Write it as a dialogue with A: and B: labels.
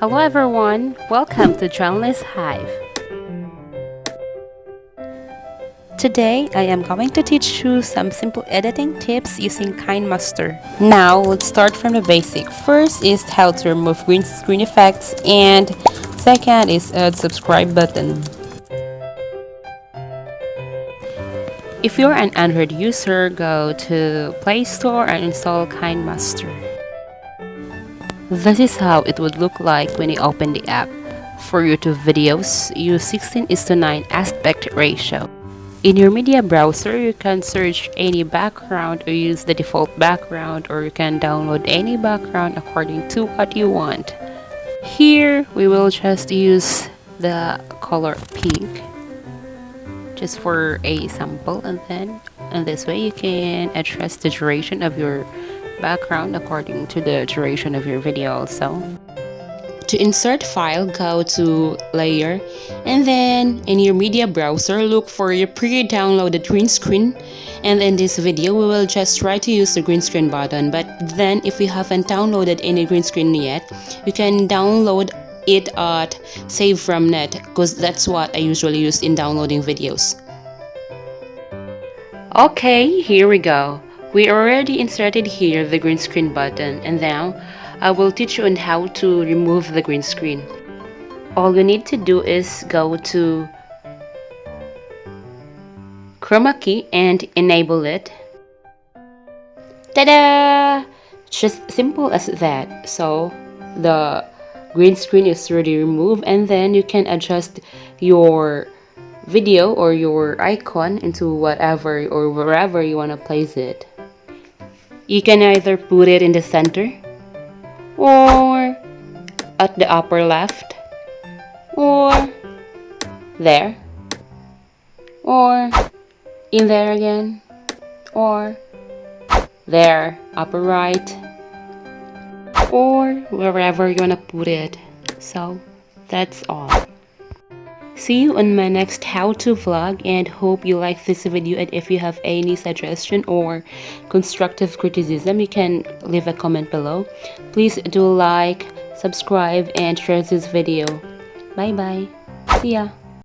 A: Hello everyone, welcome to Journalist Hive. Today, I am going to teach you some simple editing tips using kinemaster. Now, let's start from the basic. First is how to remove green screen effects, and second is add subscribe button. If you're an Android user, go to Play Store and install kinemaster. This is how it would look like when you open the app. For YouTube videos, use 16:9 aspect ratio. In your media browser, you can search any background or use the default background, or you can download any background according to what you want. Here, we will just use the color pink just for a sample, and then in this way you can adjust the duration of your background according to the duration of your video also. To insert file, go to layer, and then in your media browser look for your pre-downloaded green screen, and in this video we will just try to use the green screen button. But then if you haven't downloaded any green screen yet, you can download it at save from net, because that's what I usually use in downloading videos. Okay, here we go. We already inserted here the green screen button, and now I will teach you on how to remove the green screen. All you need to do is go to chromakey and enable it. Ta-da! Just simple as that. So the green screen is already removed, and then you can adjust your video or your icon into whatever or wherever you want to place it. You can either put it in the center, or at the upper left, or there, or in there again, or there, upper right, or wherever you want to put it. So that's all. See you on my next how-to vlog, and hope you like this video. And if you have any suggestion or constructive criticism, you can leave a comment below. Please do like, subscribe, and share this video. Bye bye. See ya.